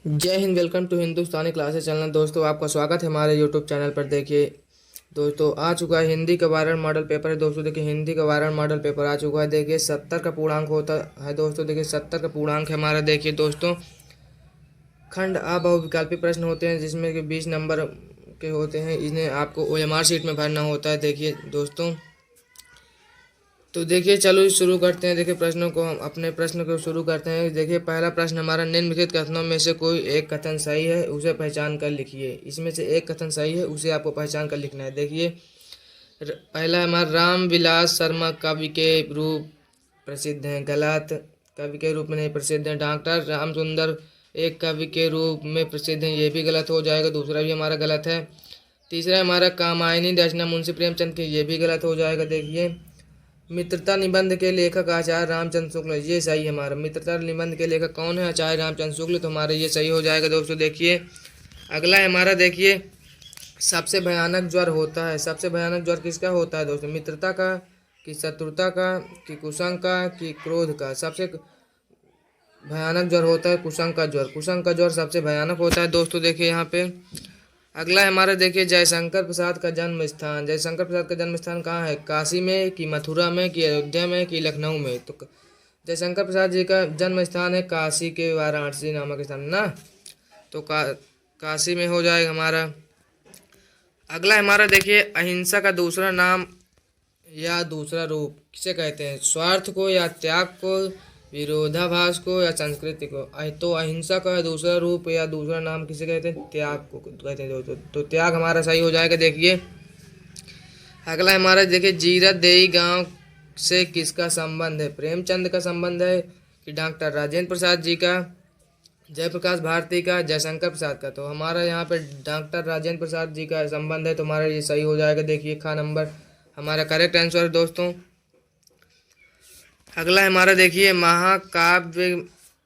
जय Hind. Welcome to Hindustani classes channel. दोस्तों आपका स्वागत है हमारे यूट्यूब चैनल पर। देखिए दोस्तों, आ चुका है हिंदी का वायरल मॉडल पेपर है। दोस्तों देखिए, हिंदी का वायरल मॉडल पेपर आ चुका है। देखिए 70 का पूर्णांक होता है। दोस्तों देखिए 70 का पूर्णांक है हमारा। देखिए दोस्तों, खंड आ बहुविकल्पी प्रश्न होते हैं जिसमें कि 20 नंबर के होते हैं। इन्हें आपको OMR शीट में भरना होता है। देखिए दोस्तों, तो देखिए चलो शुरू करते हैं। देखिए प्रश्नों को, हम अपने प्रश्न को शुरू करते हैं। देखिए पहला प्रश्न हमारा, निम्नलिखित कथनों में से कोई एक कथन सही है, उसे पहचान कर लिखिए। इसमें से एक कथन सही है, उसे आपको पहचान कर लिखना है। देखिए पहला हमारा, राम विलास शर्मा कवि के रूप प्रसिद्ध हैं। गलत, कवि के रूप में नहीं प्रसिद्ध हैं। डॉक्टर राम सुंदर एक कवि के रूप में प्रसिद्ध हैं, ये भी गलत हो जाएगा। दूसरा भी हमारा गलत है। तीसरा हमारा, कामायनी रचना मुंशी प्रेमचंद की, ये भी गलत हो जाएगा। देखिए मित्रता निबंध के लेखक आचार्य रामचंद्र शुक्ल, ये सही है हमारा। मित्रता निबंध के लेखक कौन है? आचार्य रामचंद्र शुक्ल, तो हमारा ये सही हो जाएगा। दोस्तों देखिए अगला है हमारा, देखिए सबसे भयानक ज्वर होता है। सबसे भयानक ज्वर किसका होता है दोस्तों? मित्रता का, कि शत्रुता का, कि कुसंग का, कि क्रोध का? सबसे भयानक ज्वर होता है कुसंग का ज्वर। कुसंग का ज्वर सबसे भयानक होता है। दोस्तों देखिए यहाँ पे अगला है हमारा, देखिए जयशंकर प्रसाद का जन्म स्थान। जयशंकर प्रसाद का जन्म स्थान कहाँ है? काशी में, कि मथुरा में, कि अयोध्या में, कि लखनऊ में? तो जयशंकर प्रसाद जी का जन्म स्थान है काशी के वाराणसी नामक स्थान ना। तो काशी में हो जाएगा हमारा। अगला है हमारा, देखिए अहिंसा का दूसरा नाम या दूसरा रूप किसे कहते हैं? स्वार्थ को, या त्याग को, विरोधाभास को, या संस्कृति को? तो अहिंसा का दूसरा रूप या दूसरा नाम किसे कहते हैं? त्याग को कहते हैं दोस्तों। तो त्याग हमारा सही हो जाएगा। देखिए अगला हमारा, देखिए जीरत देई गांव से किसका संबंध है? प्रेमचंद का संबंध है, कि डॉक्टर राजेंद्र प्रसाद जी का, जयप्रकाश भारती का, जयशंकर प्रसाद का? तो हमारा यहाँ पे डॉक्टर राजेंद्र प्रसाद जी का संबंध है, तो हमारा ये सही हो जाएगा। देखिए खा नंबर हमारा करेक्ट आंसर है दोस्तों। अगला हमारा, देखिए महाकाव्य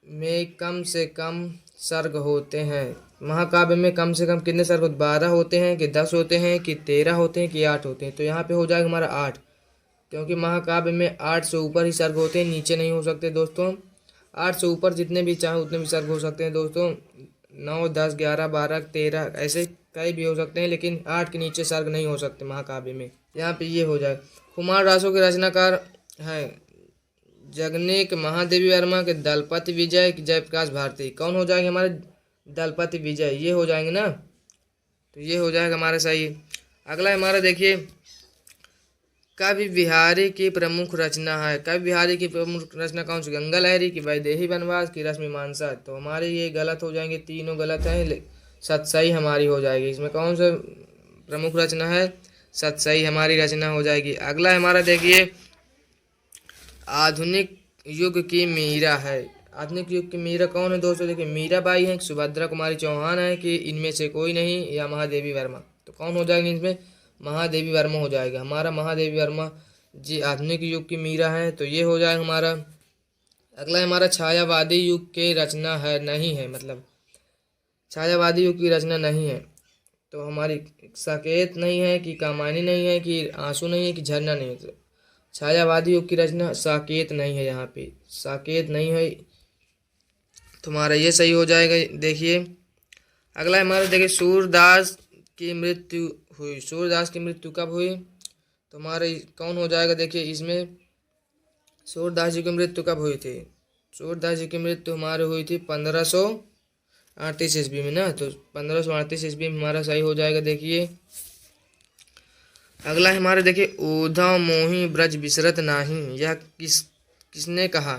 में कम से कम सर्ग होते हैं। महाकाव्य में कम से कम कितने सर्ग? 12 होते हैं, कि 10 होते हैं, कि 13 होते हैं, कि 8 होते हैं? तो यहाँ पे हो जाएगा हमारा 8, क्योंकि महाकाव्य में 8 से ऊपर ही सर्ग होते हैं, नीचे नहीं हो सकते दोस्तों। 8 से ऊपर जितने भी चाहे उतने भी सर्ग हो सकते हैं दोस्तों। 9, 10, 11, 12, 13 ऐसे कई भी हो सकते हैं, लेकिन 8 के नीचे सर्ग नहीं हो सकते महाकाव्य में। यहाँ पे ये हो जाए। कुमार रासो के रचनाकार हैं जगनेक, महादेवी वर्मा, के दलपति विजय, के जयप्रकाश भारती? कौन हो जाएंगे हमारे? दलपति विजय, ये हो जाएंगे ना। तो ये हो जाएगा हमारा सही। अगला हमारा, देखिए कवि बिहारी की प्रमुख रचना है। कवि बिहारी की प्रमुख रचना कौन सी? गंगा लहरी, की वैदेही वनवास, की रश्मिमांसा? तो हमारे ये गलत हो जाएंगे, तीनों गलत हैं। सतसई हमारी हो जाएगी। इसमें कौन सा प्रमुख रचना है? सतसई हमारी रचना हो जाएगी। अगला हमारा, देखिए आधुनिक युग की मीरा है। आधुनिक युग की मीरा कौन है दोस्तों? देखिए मीराबाई है, सुभद्रा कुमारी चौहान है, कि इनमें से कोई नहीं, या महादेवी वर्मा? तो कौन हो जाएगा इसमें? महादेवी वर्मा हो जाएगा हमारा। महादेवी वर्मा जी आधुनिक युग की मीरा है, तो ये हो जाएगा हमारा। अगला हमारा, छायावादी युग के रचना है नहीं है, मतलब छायावादी युग की रचना नहीं है। तो हमारी साकेत नहीं है, कि कामायनी नहीं है, कि आंसू नहीं है, कि झरना नहीं है? तो छायावादी युग की रचना साकेत नहीं है, यहाँ पे साकेत नहीं है। तुम्हारा ये सही हो जाएगा। देखिए अगला हमारा, देखिए सूरदास की मृत्यु हुई। सूरदास की मृत्यु कब हुई? तो हमारा कौन हो जाएगा? देखिए इसमें सूरदास जी की मृत्यु कब हुई थी? सूरदास जी की मृत्यु हमारी हुई थी 1538 ईस्वी में ना। तो 1538 ईस्वी में हमारा सही हो जाएगा। देखिए अगला हमारे, देखिए ऊधव मोहि ब्रज बिसरत नाही, यह किसने कहा?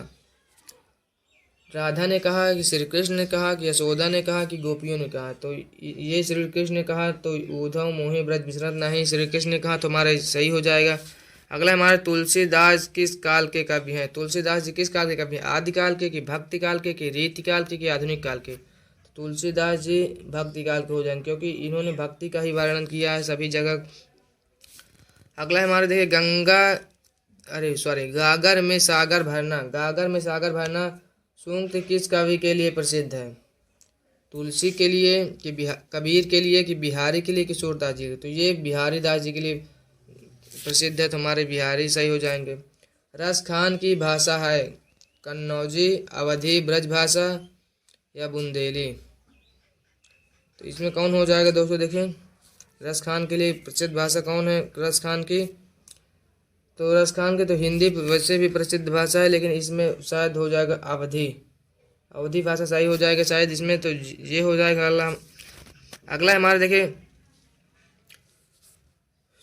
राधा ने कहा, कि श्री कृष्ण ने कहा, कि यशोदा ने कहा, कि गोपियों ने कहा? तो ये श्री कृष्ण ने कहा, तो ऊधव मोहि ब्रज बिसरत नाही श्री कृष्ण ने कहा, तो हमारा सही हो जाएगा। अगला हमारे, तुलसीदास किस काल के कवि हैं? तुलसीदास जी किस काल के कवि हैं? आदिकाल के, कि भक्ति काल के, कि रीति काल के, कि आधुनिक काल के? तो तुलसीदास जी भक्ति काल के हो जाएंगे, क्योंकि इन्होंने भक्ति का ही वर्णन किया है सभी जगह। अगला हमारे, देखिए गंगा, अरे सॉरी, गागर में सागर भरना। गागर में सागर भरना सूक्त किस कवि के लिए प्रसिद्ध है? तुलसी के लिए, कि कबीर के लिए, कि बिहारी के लिए, कि सूरदास जी के? तो ये बिहारी दास जी के लिए प्रसिद्ध है, तो हमारे बिहारी सही हो जाएंगे। रस खान की भाषा है कन्नौजी, अवधी, ब्रज भाषा, या बुंदेली? तो इसमें कौन हो जाएगा दोस्तों? देखिए रस खान के लिए प्रसिद्ध भाषा कौन है रस खान की? तो रस खान की तो हिंदी वैसे भी प्रसिद्ध भाषा है, लेकिन इसमें शायद हो जाएगा अवधी। अवधी भाषा सही हो जाएगा शायद इसमें, तो ये हो जाएगा। अगला अगला हमारा देखिए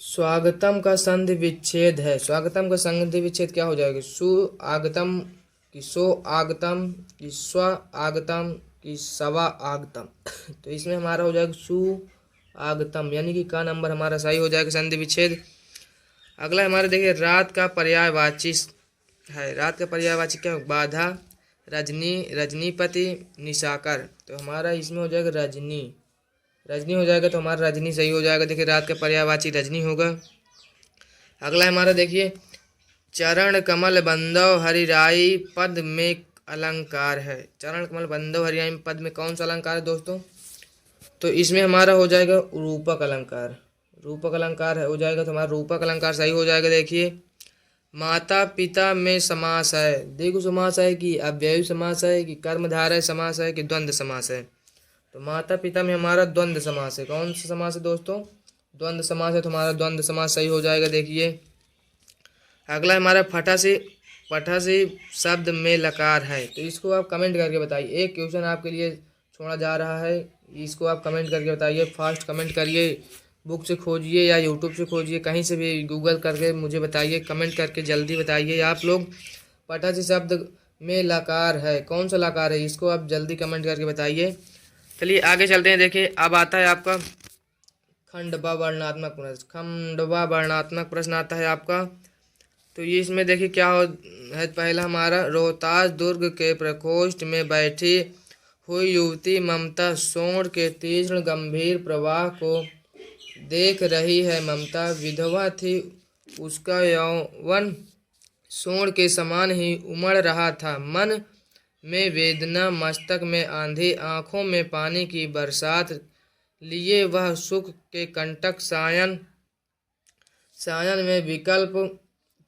स्वागतम का संधि विच्छेद है। स्वागतम का संधि विच्छेद क्या हो जाएगा? सु आगतम कि सो आगतम कि स्व आगतम कि सवा आगतम। तो इसमें हमारा हो जाएगा सु आगतम, यानी कि का नंबर हमारा सही हो जाएगा संधि विच्छेद। अगला हमारे देखिए रात का पर्यायवाची है। रात का पर्यायवाची क्या? बाधा, रजनी, रजनीपति, निशाकर। तो हमारा इसमें हो जाएगा रजनी। रजनी हो जाएगा तो हमारा रजनी सही हो जाएगा। देखिए रात का पर्यायवाची रजनी होगा। अगला हमारा देखिए चरण कमल बंधव हरिराई पद में अलंकार है। चरण कमल बंधव हरिराई पद में कौन सा अलंकार है दोस्तों? तो इसमें हमारा हो जाएगा रूपक अलंकार। रूपक अलंकार है हो जाएगा, तो हमारा रूपक अलंकार सही हो जाएगा। देखिए माता पिता में समास है। देखो समास है कि अव्ययी समास है कि कर्मधारय समास है कि द्वंद्व समास है? तो माता पिता में हमारा द्वंद्व समास है। कौन सा समास है दोस्तों? द्वंद्व समास है, तो हमारा द्वंद्व समास सही हो जाएगा। देखिए अगला हमारा फटा से शब्द में लकार है। तो इसको आप कमेंट करके बताइए। एक क्वेश्चन आपके लिए छोड़ा जा रहा है, इसको आप कमेंट करके बताइए। फास्ट कमेंट करिए, बुक से खोजिए या यूट्यूब से खोजिए, कहीं से भी गूगल करके मुझे बताइए। कमेंट करके जल्दी बताइए आप लोग। पटा से शब्द में लकार है, कौन सा लकार है? इसको आप जल्दी कमेंट करके बताइए। चलिए आगे चलते हैं। देखिए अब आता है आपका खंडवा वर्णात्मक प्रश्न। खंडवा वर्णात्मक प्रश्न आता है आपका। तो ये इसमें देखिए क्या है। पहला हमारा रोहतास दुर्ग के प्रकोष्ठ में बैठी हुई युवती ममता सोण के तीक्ष्ण गंभीर प्रवाह को देख रही है। ममता विधवा थी, उसका यौवन सोण के समान ही उमड़ रहा था। मन में वेदना, मस्तक में आंधी, आंखों में पानी की बरसात लिए वह सुख के कंटक सायन में विकल्प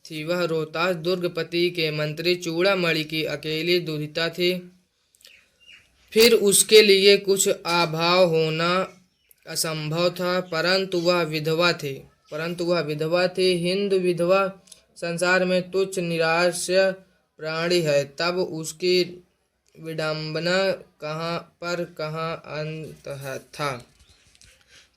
थी। वह रोहतास दुर्गपति के मंत्री चूड़ामणि की अकेली दुहिता थी। फिर उसके लिए कुछ अभाव होना असंभव था, परंतु वह विधवा थी। हिंदू विधवा संसार में तुच्छ निराश्य प्राणी है। तब उसकी विडंबना कहाँ अंत था।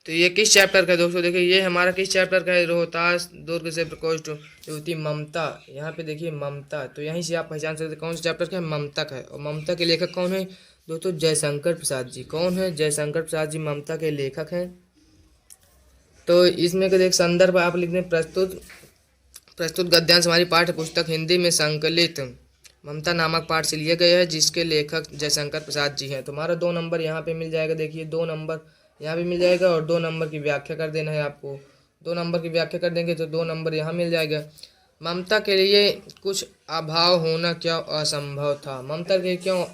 तो ये किस चैप्टर का है दोस्तों? देखिए ये हमारा किस चैप्टर का है? रोहतास दुर्ग से प्रकोष्ठ युवती ममता। यहाँ पे देखिए ममता, तो यहीं से आप पहचान सकते कौन सा चैप्टर का है? ममता का है। और ममता के लेखक कौन है दोस्तों? जयशंकर प्रसाद जी। कौन है? जयशंकर प्रसाद जी ममता के लेखक हैं। तो इसमें का देख संदर्भ आप लिख दें प्रस्तुत गद्यांश हमारी पाठ्य पुस्तक हिंदी में संकलित ममता नामक पाठ से लिए गए हैं, जिसके लेखक जयशंकर प्रसाद जी हैं। तुम्हारा 2 नंबर यहाँ पे मिल जाएगा। देखिए 2 नंबर यहाँ भी मिल जाएगा और 2 नंबर की व्याख्या कर देना है आपको। 2 नंबर की व्याख्या कर देंगे तो 2 नंबर यहाँ मिल जाएगा। ममता के लिए कुछ अभाव होना क्या असंभव था? ममता के क्यों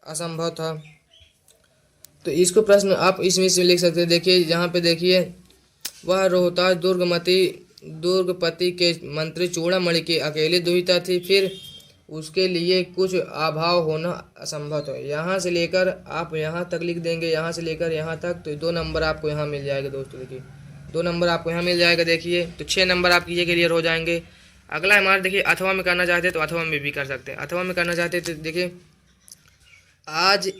असंभव था? तो इसको प्रश्न आप इसमें से लिख सकते हैं। देखिए यहाँ पे देखिए वह रोहतास दुर्गपति के मंत्री चूड़ामणि की अकेली दुहिता थी। फिर उसके लिए कुछ अभाव होना असंभव था। यहाँ से लेकर आप यहाँ तक लिख देंगे, यहाँ से लेकर यहाँ तक, तो 2 नंबर आपको यहाँ मिल जाएगा दोस्तों। देखिए 2 नंबर आपको यहाँ मिल जाएगा। देखिए तो 6 नंबर आपके ये क्लियर हो जाएंगे। अगला हमारा देखिए अथवा में करना चाहते हैं तो अथवा में भी कर सकते हैं। अथवा में करना चाहते हैं तो देखिए आज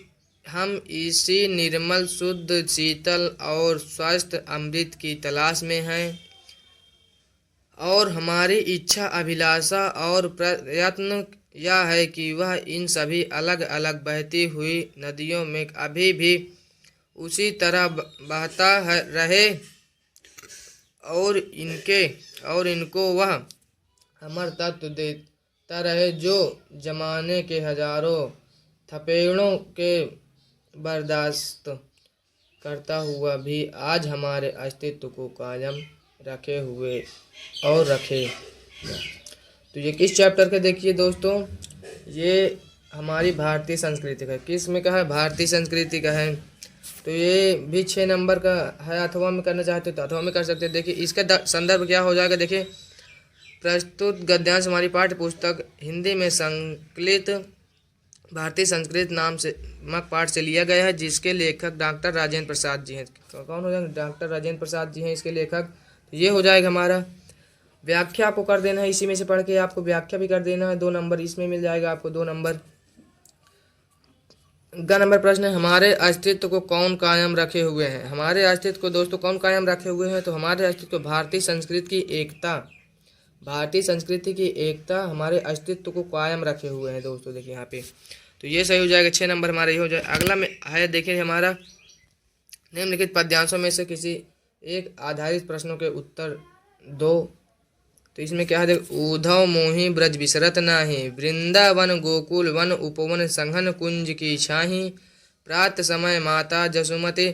हम इसी निर्मल शुद्ध शीतल और स्वस्थ अमृत की तलाश में हैं, और हमारी इच्छा अभिलाषा और प्रयत्न यह है कि वह इन सभी अलग अलग बहती हुई नदियों में अभी भी उसी तरह बहता रहे, और इनको वह अमर तत्व देता रहे जो जमाने के हजारों थपेड़ों के बर्दाश्त करता हुआ भी आज हमारे अस्तित्व को कायम रखे हुए और रखे। तो ये किस चैप्टर का देखिए दोस्तों? ये हमारी भारतीय संस्कृति का। किस में का है? भारतीय संस्कृति का है। तो ये भी 6 नंबर का है। अथवा में करना चाहते हो तो अथवा में कर सकते हैं। देखिए इसका संदर्भ क्या हो जाएगा? देखिए प्रस्तुत गद्यांश हमारी पाठ्य पुस्तक हिंदी में संकलित भारतीय संस्कृत नाम से मक पाठ से लिया गया है, जिसके लेखक डॉक्टर राजेंद्र प्रसाद जी हैं। कौन हो जाएंगे? डॉक्टर राजेंद्र प्रसाद जी हैं इसके लेखक। तो ये हो जाएगा हमारा। व्याख्या आपको कर देना है, इसी में से पढ़ के आपको व्याख्या भी कर देना है, 2 नंबर इसमें मिल जाएगा आपको, 2 नंबर। ग नंबर प्रश्न है, हमारे अस्तित्व को कौन कायम रखे हुए हैं? हमारे अस्तित्व को दोस्तों कौन कायम रखे हुए हैं? तो हमारे अस्तित्व भारतीय संस्कृति की एकता, भारतीय संस्कृति की एकता हमारे अस्तित्व को कायम रखे हुए हैं दोस्तों। देखिए यहाँ पे, तो ये सही हो जाएगा, 6 नंबर हमारा ये हो जाए। अगला में है देखिए हमारा, निम्नलिखित पद्यांशों में से किसी एक आधारित प्रश्नों के उत्तर दो। तो इसमें क्या है, देख, ऊधव मोहि ब्रज बिसरत नाही, वृंदावन गोकुल वन उपवन संघन कुंज की छाही, प्रात समय माता जसुमति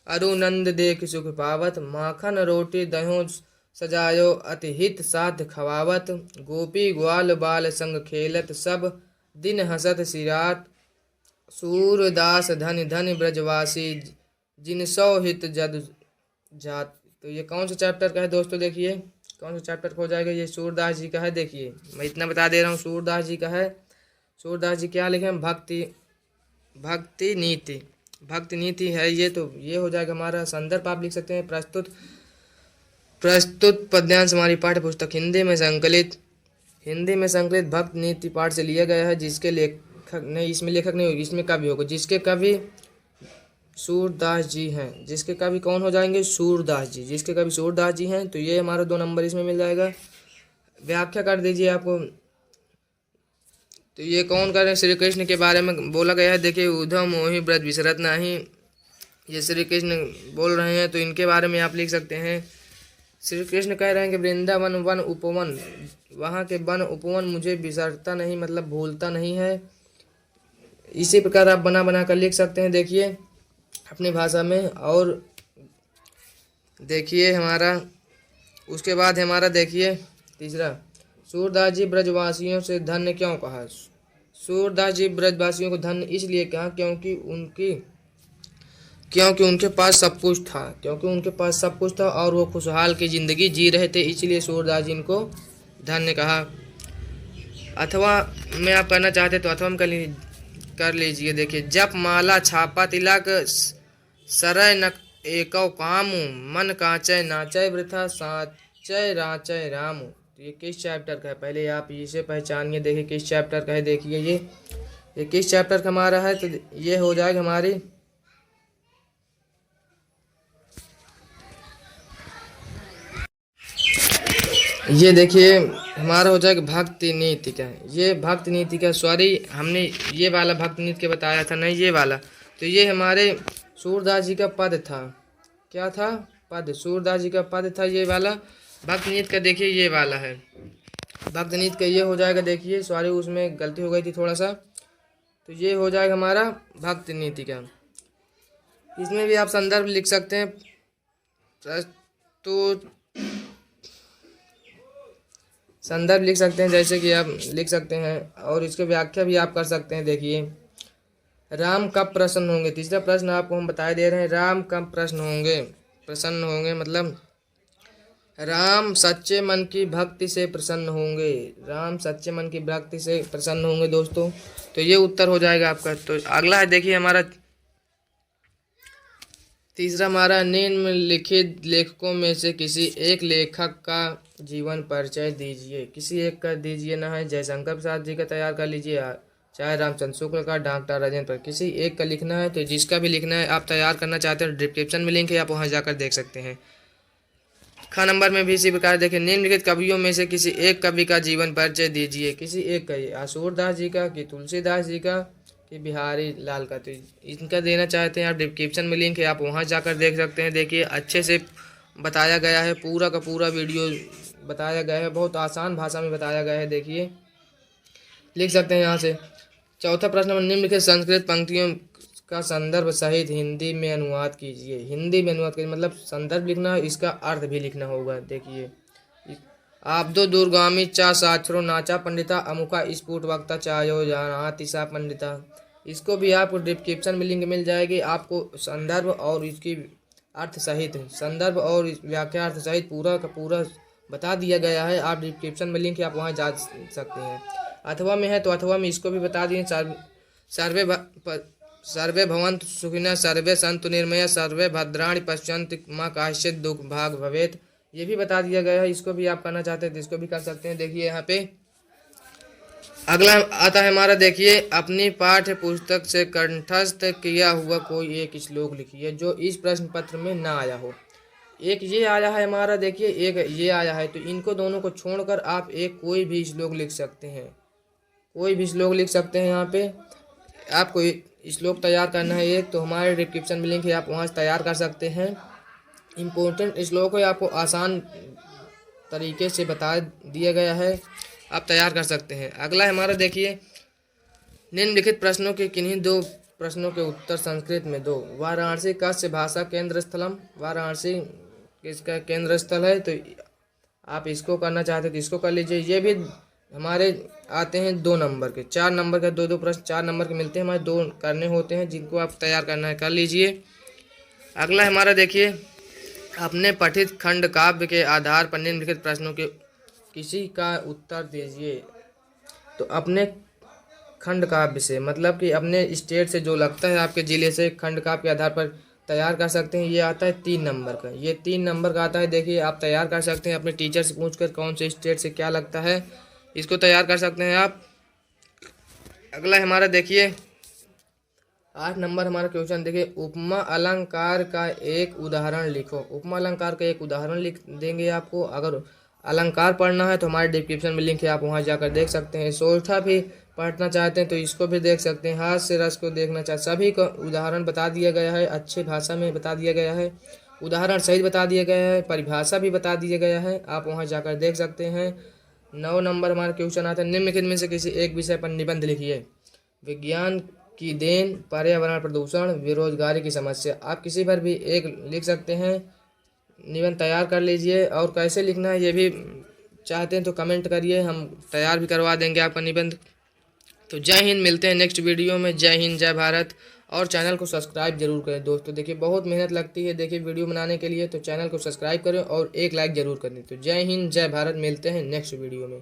अरुनंद देख सुख पावत, माखन रोटी दह्यों सजायो अति हित साथ खवावत, गोपी ग्वाल बाल संग खेलत सब दिन हसत सिरात, सूरदास धन धन ब्रजवासी जिनसो हित जद जात। तो ये कौन सा चैप्टर का है दोस्तों? देखिए कौन सा चैप्टर हो जाएगा, ये सूरदास जी का है। देखिए मैं इतना बता दे रहा हूँ, सूरदास जी का है। सूरदास जी क्या लिखे हैं? भक्ति नीति, भक्ति नीति है ये। तो ये हो जाएगा हमारा। संदर्भ आप लिख सकते हैं, प्रस्तुत पद्यांश हमारी पाठ्य पुस्तक हिंदी में संकलित भक्त नीति पाठ से लिया गया है, जिसके लेखक नहीं, इसमें लेखक नहीं होगी, इसमें कवि होगा, जिसके कवि सूरदास जी हैं। जिसके कवि कौन हो जाएंगे? सूरदास जी, जिसके कवि सूरदास जी हैं। तो ये हमारा 2 नंबर इसमें मिल जाएगा। व्याख्या कर दीजिए आपको। तो ये कौन कर रहे हैं? श्री कृष्ण के बारे में बोला गया है। देखिए, ऊधव मोहि ब्रज बिसरत नाही, ये श्री कृष्ण बोल रहे हैं, तो इनके बारे में आप लिख सकते हैं। श्री कृष्ण कह रहे हैं कि वृंदावन वन उपवन, वहाँ के वन उपवन मुझे बिसरता नहीं, मतलब भूलता नहीं है। इसी प्रकार आप बना बना कर लिख सकते हैं, देखिए अपनी भाषा में। और देखिए हमारा, उसके बाद हमारा देखिए तीसरा, सूरदास जी ब्रजवासियों से धन्य क्यों कहा? सूरदास जी ब्रजवासियों को धन्य इसलिए कहा क्योंकि उनके पास सब कुछ था, और वो खुशहाल की ज़िंदगी जी रहे थे, इसलिए सूरदास जी इनको धन्य कहा। अथवा में आप करना चाहते तो अथवा में कर लीजिए। देखिए, जप माला छापा तिलक सरय न एकौ कामु, मन कांचय नाचय वृथा साचय राचय रामु। तो ये किस चैप्टर का है? पहले आप इसे पहचानिए, देखिए किस चैप्टर का है। देखिए ये किस चैप्टर का हमारा है? तो ये हो जाएगा हमारी, ये देखिए हमारा हो जाएगा भक्ति नीति का। ये भक्ति नीति का, सॉरी हमने ये वाला भक्ति नीति के बताया था, नहीं ये वाला। तो ये हमारे सूरदास जी का पद था। क्या था? पद। सूरदास जी का पद था ये वाला। भक्ति नीति का देखिए ये वाला है, भक्ति नीति का ये हो जाएगा। देखिए सॉरी, उसमें गलती हो गई थी थोड़ा सा। तो ये हो जाएगा हमारा भक्ति नीति का। इसमें भी आप संदर्भ लिख सकते हैं, प्रस्तुत संदर्भ लिख सकते हैं, जैसे कि आप लिख सकते हैं, और इसकी व्याख्या भी आप कर सकते हैं। देखिए, राम कब प्रसन्न होंगे? तीसरा प्रश्न आपको हम बताए दे रहे हैं, राम कब प्रसन्न होंगे, मतलब राम सच्चे मन की भक्ति से प्रसन्न होंगे। राम सच्चे मन की भक्ति से प्रसन्न होंगे दोस्तों। तो ये उत्तर हो जाएगा आपका। तो अगला है देखिए हमारा तीसरा, हमारा निम्नलिखित लेखकों में से किसी एक लेखक का जीवन परिचय दीजिए। किसी एक का दीजिए ना है, जयशंकर प्रसाद जी का तैयार कर लीजिए, चाहे रामचंद्र शुक्ल का, डॉक्टर राजेंद्र पर, किसी एक का लिखना है। तो जिसका भी लिखना है आप तैयार करना चाहते हैं, डिस्क्रिप्शन में लिंक है, आप वहाँ जाकर देख सकते हैं। ख नंबर में भी इसी प्रकार देखिए, निम्नलिखित कवियों में से किसी एक कवि का जीवन परिचय दीजिए। किसी एक का, सूरदास जी का, कि तुलसीदास जी का, कि बिहारी लाल का। तो इनका देना चाहते हैं आप, डिस्क्रिप्शन में लिंक है, आप वहाँ जाकर देख सकते हैं। देखिए अच्छे से बताया गया है, पूरा का पूरा वीडियो बताया गया है, बहुत आसान भाषा में बताया गया है। देखिए लिख सकते हैं यहाँ से। चौथा प्रश्न, निम्नलिखित संस्कृत पंक्तियों का संदर्भ सहित हिंदी में अनुवाद कीजिए। हिंदी में अनुवाद कीजिए मतलब संदर्भ लिखना है, इसका अर्थ भी लिखना होगा। देखिए, आब्दो दूरगामी चा साक्षरो नाचा पंडिता, अमुका स्फुट वक्ता चायो जाना तिसा पंडिता। इसको भी आपको डिस्क्रिप्शन में लिंक मिल जाएगी। आपको संदर्भ और इसकी अर्थ सहित, संदर्भ और व्याख्या अर्थ सहित पूरा का पूरा बता दिया गया है। आप डिस्क्रिप्शन में लिंक है, आप वहाँ जा सकते हैं। अथवा में है तो अथवा में इसको भी बता दिए, सर्वे भवन्तु सुखिनः, सर्वे सन्तु निर्मयः, सर्वे भद्राणि पश्यन्तु मा काश्चित् दुख भाग भवेत्। ये भी बता दिया गया है। इसको भी आप करना चाहते हैं तो इसको भी कर सकते हैं। देखिए यहाँ पे अगला आता है हमारा, देखिए अपनी पाठ्य पुस्तक से कंठस्थ किया हुआ कोई एक श्लोक लिखिए जो इस प्रश्न पत्र में ना आया हो। एक ये आया है हमारा, देखिए एक ये आया है, तो इनको दोनों को छोड़कर आप एक कोई भी श्लोक लिख सकते हैं। कोई भी श्लोक लिख सकते हैं। यहाँ पे आपको श्लोक तैयार करना है एक, तो हमारे डिस्क्रिप्शन में लिंक है, आप वहाँ से तैयार कर सकते हैं। इम्पोर्टेंट श्लोक है, आपको आसान तरीके से बता दिया गया है, आप तैयार कर सकते हैं। अगला हमारा देखिए, निम्नलिखित प्रश्नों के किन्हीं दो प्रश्नों के उत्तर संस्कृत में दो। वाराणसी कस्य भाषा केंद्र स्थलम, वाराणसी किसका केंद्र स्थल है, तो आप इसको करना चाहते हैं तो इसको कर लीजिए। ये भी हमारे आते हैं 2 नंबर के, 4 नंबर का 2 प्रश्न 4 नंबर के मिलते हैं, हमारे 2 करने होते हैं, जिनको आप तैयार करना है कर लीजिए। अगला हमारा देखिए, अपने पठित खंड काव्य के आधार पर निम्नलिखित प्रश्नों के किसी का उत्तर दीजिए। तो अपने खंड काव्य से मतलब कि अपने स्टेट से जो लगता है आपके ज़िले से, खंड काव्य के आधार पर तैयार कर सकते हैं। ये आता है 3 नंबर का, ये 3 नंबर का आता है। देखिए आप तैयार कर सकते हैं अपने टीचर से पूछकर कौन से स्टेट से क्या लगता है, इसको तैयार कर सकते हैं आप। अगला हमारा देखिए 8 नंबर हमारा क्वेश्चन, देखिए उपमा अलंकार का एक उदाहरण लिखो। उपमा अलंकार का एक उदाहरण लिख देंगे आपको। अगर अलंकार पढ़ना है तो हमारे डिस्क्रिप्शन में लिंक है, आप वहां जाकर देख सकते हैं। सोठा भी पढ़ना चाहते हैं तो इसको भी देख सकते हैं। हाथ से रस को देखना चाहते, सभी का उदाहरण बता दिया गया है, अच्छी भाषा में बता दिया गया है, उदाहरण सहित बता दिया गया है, परिभाषा भी बता दिया गया है, आप वहाँ जाकर देख सकते हैं। 9 नंबर हमारा क्वेश्चन आता है, निम्नलिखित में से किसी एक विषय पर निबंध लिखिए। विज्ञान की देन, पर्यावरण प्रदूषण, बेरोजगारी की समस्या। आप किसी पर भी एक लिख सकते हैं, निबंध तैयार कर लीजिए। और कैसे लिखना है ये भी चाहते हैं तो कमेंट करिए, हम तैयार भी करवा देंगे आपका निबंध। तो जय हिंद, मिलते हैं नेक्स्ट वीडियो में। जय हिंद, जय भारत। और चैनल को सब्सक्राइब जरूर करें दोस्तों। देखिए बहुत मेहनत लगती है देखिए वीडियो बनाने के लिए, तो चैनल को सब्सक्राइब करें और एक लाइक जरूर करें। तो जय हिंद, जय भारत, मिलते हैं नेक्स्ट वीडियो में।